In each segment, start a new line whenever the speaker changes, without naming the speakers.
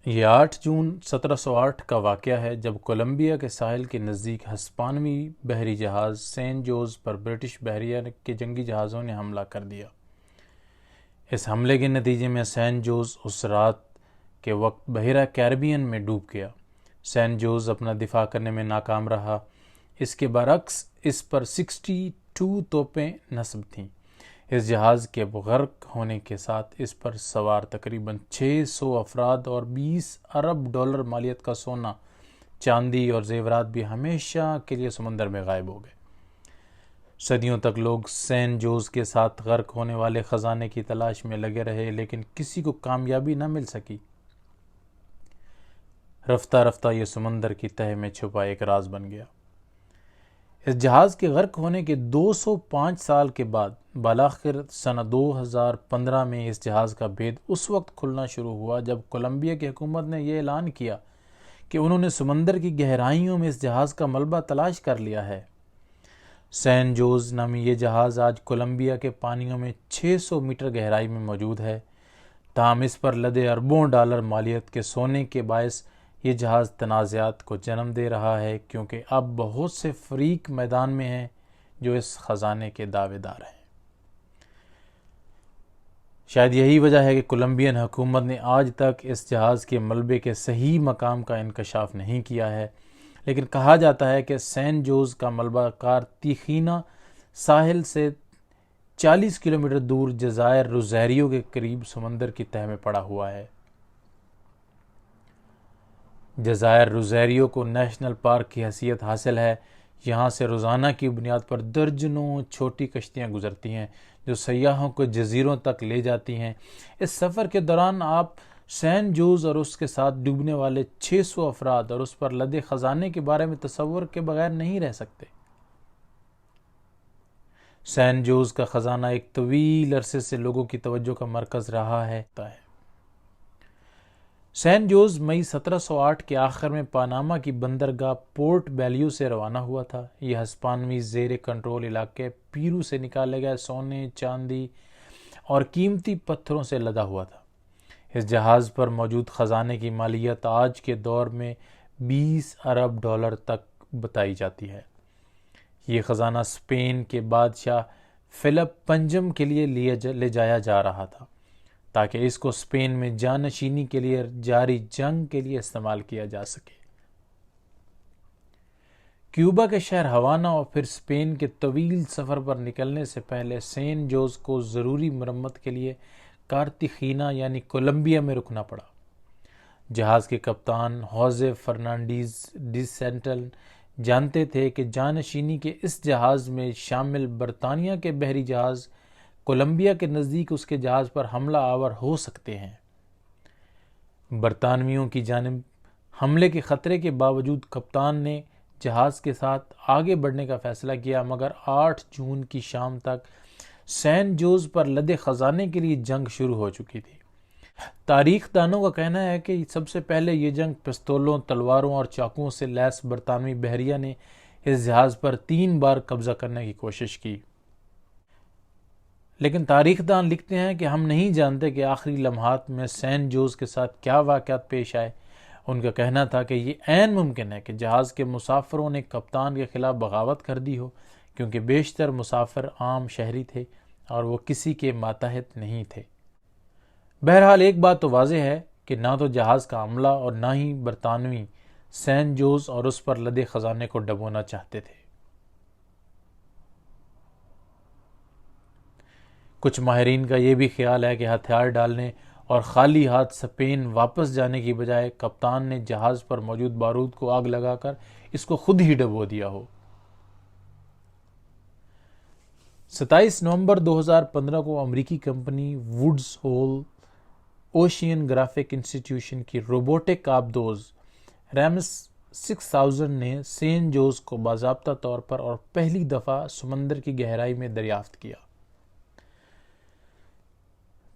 یہ 8 جون 1708 کا واقعہ ہے جب کولمبیا کے ساحل کے نزدیک ہسپانوی بحری جہاز سین جوز پر برٹش بحریہ کے جنگی جہازوں نے حملہ کر دیا۔ اس حملے کے نتیجے میں سین جوز اس رات کے وقت بحیرہ کیریبین میں ڈوب گیا۔ سین جوز اپنا دفاع کرنے میں ناکام رہا۔ اس کے برعکس اس پر 62 توپیں نصب تھیں۔ اس جہاز کے غرق ہونے کے ساتھ اس پر سوار تقریباً 600 افراد اور 20 ارب ڈالر مالیت کا سونا، چاندی اور زیورات بھی ہمیشہ کے لیے سمندر میں غائب ہو گئے۔ صدیوں تک لوگ سین جوز کے ساتھ غرق ہونے والے خزانے کی تلاش میں لگے رہے، لیکن کسی کو کامیابی نہ مل سکی۔ رفتہ رفتہ یہ سمندر کی تہہ میں چھپا ایک راز بن گیا۔ اس جہاز کے غرق ہونے کے 205 سال کے بعد بالآخر سنہ 2015 میں اس جہاز کا بھید اس وقت کھلنا شروع ہوا جب کولمبیا کی حکومت نے یہ اعلان کیا کہ انہوں نے سمندر کی گہرائیوں میں اس جہاز کا ملبہ تلاش کر لیا ہے۔ سین جوز نامی یہ جہاز آج کولمبیا کے پانیوں میں 600 میٹر گہرائی میں موجود ہے۔ تاہم اس پر لدے اربوں ڈالر مالیت کے سونے کے باعث یہ جہاز تنازعات کو جنم دے رہا ہے، کیونکہ اب بہت سے فریق میدان میں ہیں جو اس خزانے کے دعوے دار ہیں۔ شاید یہی وجہ ہے کہ کولمبین حکومت نے آج تک اس جہاز کے ملبے کے صحیح مقام کا انکشاف نہیں کیا ہے، لیکن کہا جاتا ہے کہ سین جوز کا ملبہ کارتاخینا ساحل سے 40 کلومیٹر دور جزائر روزیریو کے قریب سمندر کی تہہ میں پڑا ہوا ہے۔ جزائر روزیریو کو نیشنل پارک کی حیثیت حاصل ہے۔ یہاں سے روزانہ کی بنیاد پر درجنوں چھوٹی کشتیاں گزرتی ہیں جو سیاحوں کو جزیروں تک لے جاتی ہیں۔ اس سفر کے دوران آپ سین جوز اور اس کے ساتھ ڈوبنے والے 600 افراد اور اس پر لدے خزانے کے بارے میں تصور کے بغیر نہیں رہ سکتے۔ سین جوز کا خزانہ ایک طویل عرصے سے لوگوں کی توجہ کا مرکز رہا ہے۔ سین جوز مئی 1708 کے آخر میں پاناما کی بندرگاہ پورٹ بیلیو سے روانہ ہوا تھا۔ یہ ہسپانوی زیر کنٹرول علاقے پیرو سے نکالے گئے سونے، چاندی اور قیمتی پتھروں سے لدا ہوا تھا۔ اس جہاز پر موجود خزانے کی مالیت آج کے دور میں 20 ارب ڈالر تک بتائی جاتی ہے۔ یہ خزانہ اسپین کے بادشاہ فلپ پنجم کے لیے لے جایا جا رہا تھا تاکہ اس کو اسپین میں جانشینی کے لیے جاری جنگ کے لیے استعمال کیا جا سکے۔ کیوبا کے شہر ہوانا اور پھر اسپین کے طویل سفر پر نکلنے سے پہلے سین جوز کو ضروری مرمت کے لیے کارتاخینا یعنی کولمبیا میں رکنا پڑا۔ جہاز کے کپتان ہوزے فرنانڈیز ڈی سینٹل جانتے تھے کہ جانشینی کے اس جہاز میں شامل برطانیہ کے بحری جہاز کولمبیا کے نزدیک اس کے جہاز پر حملہ آور ہو سکتے ہیں۔ برطانویوں کی جانب حملے کے خطرے کے باوجود کپتان نے جہاز کے ساتھ آگے بڑھنے کا فیصلہ کیا، مگر 8 جون کی شام تک سین جوز پر لدے خزانے کے لیے جنگ شروع ہو چکی تھی۔ تاریخ دانوں کا کہنا ہے کہ سب سے پہلے یہ جنگ پستولوں، تلواروں اور چاقوؤں سے لیس برطانوی بحریہ نے اس جہاز پر 3 بار قبضہ کرنے کی کوشش کی، لیکن تاریخ دان لکھتے ہیں کہ ہم نہیں جانتے کہ آخری لمحات میں سین جوز کے ساتھ کیا واقعات پیش آئے۔ ان کا کہنا تھا کہ یہ عین ممکن ہے کہ جہاز کے مسافروں نے کپتان کے خلاف بغاوت کر دی ہو، کیونکہ بیشتر مسافر عام شہری تھے اور وہ کسی کے ماتحت نہیں تھے۔ بہرحال ایک بات تو واضح ہے کہ نہ تو جہاز کا عملہ اور نہ ہی برطانوی سین جوز اور اس پر لدے خزانے کو ڈبونا چاہتے تھے۔ کچھ ماہرین کا یہ بھی خیال ہے کہ ہتھیار ڈالنے اور خالی ہاتھ اسپین واپس جانے کی بجائے کپتان نے جہاز پر موجود بارود کو آگ لگا کر اس کو خود ہی ڈبو دیا ہو۔ 27 نومبر 2015 کو امریکی company woods whole ocean graphic institution کی روبوٹک آبدوز ریمس 6000 نے سین جوز کو باضابطہ طور پر اور پہلی دفعہ سمندر کی گہرائی میں دریافت کیا۔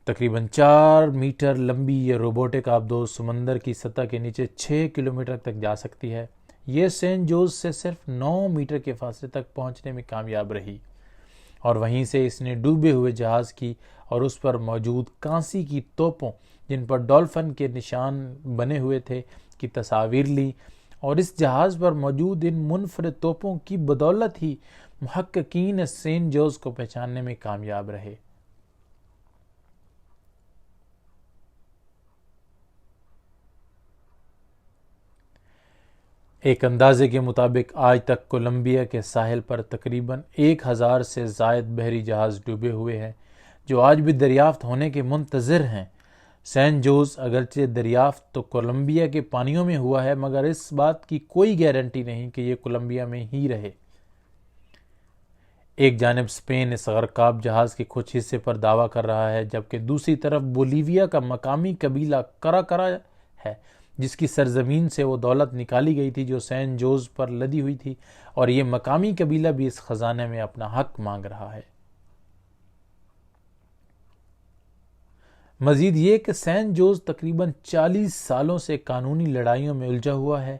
تقریباً 4 میٹر لمبی یہ روبوٹک آبدوز سمندر کی سطح کے نیچے 6 کلومیٹر تک جا سکتی ہے۔ یہ سین جوز سے صرف 9 میٹر کے فاصلے تک پہنچنے میں کامیاب رہی اور وہیں سے اس نے ڈوبے ہوئے جہاز کی اور اس پر موجود کانسی کی توپوں جن پر ڈولفن کے نشان بنے ہوئے تھے کی تصاویر لی، اور اس جہاز پر موجود ان منفرد توپوں کی بدولت ہی محققین سینٹ جوز کو پہچاننے میں کامیاب رہے۔ ایک اندازے کے مطابق آج تک کولمبیا کے ساحل پر تقریباً 1000 سے زائد بحری جہاز ڈوبے ہوئے ہیں جو آج بھی دریافت ہونے کے منتظر ہیں۔ سینٹ جوز اگرچہ دریافت تو کولمبیا کے پانیوں میں ہوا ہے، مگر اس بات کی کوئی گارنٹی نہیں کہ یہ کولمبیا میں ہی رہے۔ ایک جانب اسپین اس غرقاب جہاز کے کچھ حصے پر دعویٰ کر رہا ہے، جبکہ دوسری طرف بولیویا کا مقامی قبیلہ کرا ہے جس کی سرزمین سے وہ دولت نکالی گئی تھی جو سینٹ جوز پر لدی ہوئی تھی، اور یہ مقامی قبیلہ بھی اس خزانے میں اپنا حق مانگ رہا ہے۔ مزید یہ کہ سینٹ جوز تقریباً 40 سالوں سے قانونی لڑائیوں میں الجھا ہوا ہے۔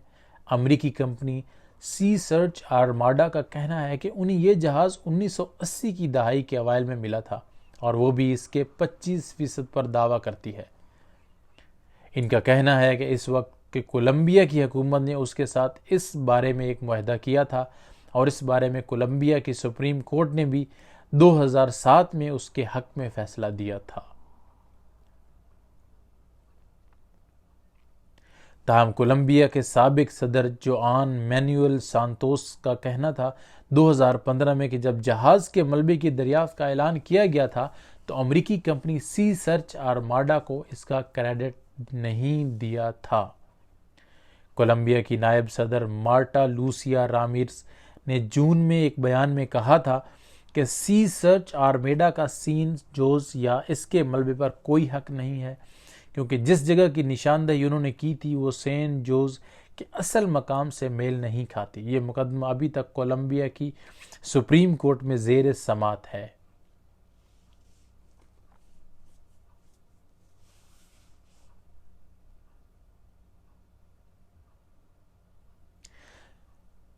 امریکی کمپنی سی سرچ آرماڈا کا کہنا ہے کہ انہیں یہ جہاز 1980 کی دہائی کے اوائل میں ملا تھا، اور وہ بھی اس کے 25% پر دعویٰ کرتی ہے۔ ان کا کہنا ہے کہ اس وقت کہ کولمبیا کی حکومت نے اس کے ساتھ اس بارے میں ایک معاہدہ کیا تھا، اور اس بارے میں کولمبیا کی سپریم کورٹ نے بھی 2007 میں اس کے حق میں فیصلہ دیا تھا۔ تاہم کولمبیا کے سابق صدر جوان مینوئل سانتوس کا کہنا تھا 2015 میں کہ جب جہاز کے ملبے کی دریافت کا اعلان کیا گیا تھا تو امریکی کمپنی سی سرچ آرماڈا کو اس کا کریڈٹ نہیں دیا تھا۔ کولمبیا کی نائب صدر مارٹا لوسیا رامیرز نے جون میں ایک بیان میں کہا تھا کہ سی سرچ آرمیڈا کا سینٹ جوز یا اس کے ملبے پر کوئی حق نہیں ہے، کیونکہ جس جگہ کی نشاندہی انہوں نے کی تھی وہ سینٹ جوز کے اصل مقام سے میل نہیں کھاتی۔ یہ مقدمہ ابھی تک کولمبیا کی سپریم کورٹ میں زیر سماعت ہے۔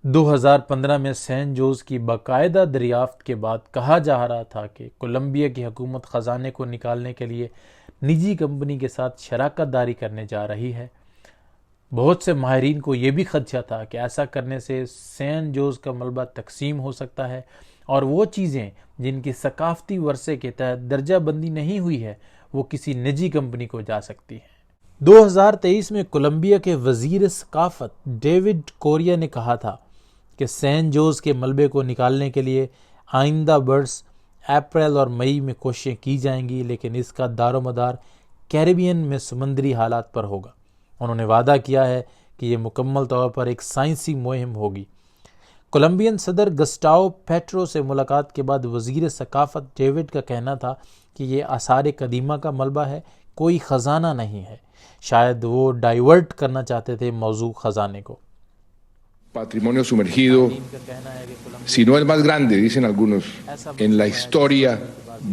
دو 2015 میں سینٹ جوز کی باقاعدہ دریافت کے بعد کہا جا رہا تھا کہ کولمبیا کی حکومت خزانے کو نکالنے کے لیے نجی کمپنی کے ساتھ شراکت داری کرنے جا رہی ہے۔ بہت سے ماہرین کو یہ بھی خدشہ تھا کہ ایسا کرنے سے سینٹ جوز کا ملبہ تقسیم ہو سکتا ہے، اور وہ چیزیں جن کی ثقافتی ورثے کے تحت درجہ بندی نہیں ہوئی ہے وہ کسی نجی کمپنی کو جا سکتی ہیں۔ 2023 میں کولمبیا کے وزیر ثقافت ڈیوڈ کوریا نے کہا تھا کہ سینٹ جوز کے ملبے کو نکالنے کے لیے آئندہ برس اپریل اور مئی میں کوششیں کی جائیں گی، لیکن اس کا دار و مدار کیریبین میں سمندری حالات پر ہوگا۔ انہوں نے وعدہ کیا ہے کہ یہ مکمل طور پر ایک سائنسی مہم ہوگی۔ کولمبین صدر گسٹاؤ پیٹرو سے ملاقات کے بعد وزیر ثقافت ڈیوڈ کا کہنا تھا کہ یہ آثار قدیمہ کا ملبہ ہے، کوئی خزانہ نہیں ہے۔ شاید وہ ڈائیورٹ کرنا چاہتے تھے موضوع خزانے کو۔
Patrimonio sumergido, si no el más grande, dicen algunos, en la historia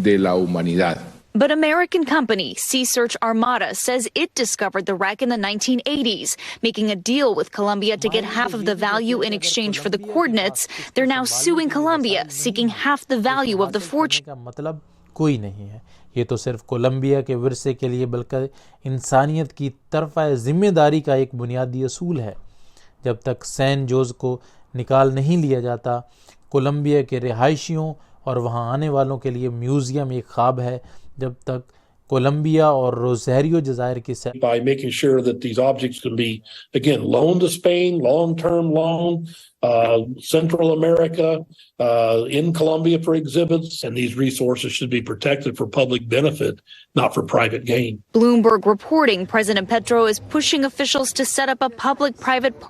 de la humanidad.
But American company Sea Search Armada says it discovered the wreck in the 1980s, making a deal with Colombia to get half of the value in exchange for the coordinates. They're now suing Colombia, seeking half the value of the fortune.
کا مطلب کوئی نہیں ہے، یہ تو صرف Colombia کے ورثے کے لیے بلکہ انسانیت کی طرف ذمہ داری کا ایک بنیادی اصول ہے۔ جب تک سینٹ جوز کو نکال نہیں لیا جاتا، کولمبیا کے رہائشیوں اور وہاں آنے والوں کے لیے میوزیم ایک خواب ہے۔ جب تک کولمبیا اور روزیریو جزائر کی
by making sure that these objects can be, again, loaned to Spain, long-term loan, Central America, in Colombia for exhibits, and these resources should be protected for public benefit, not for private gain.
Bloomberg reporting President Petro is pushing officials to set up a public-private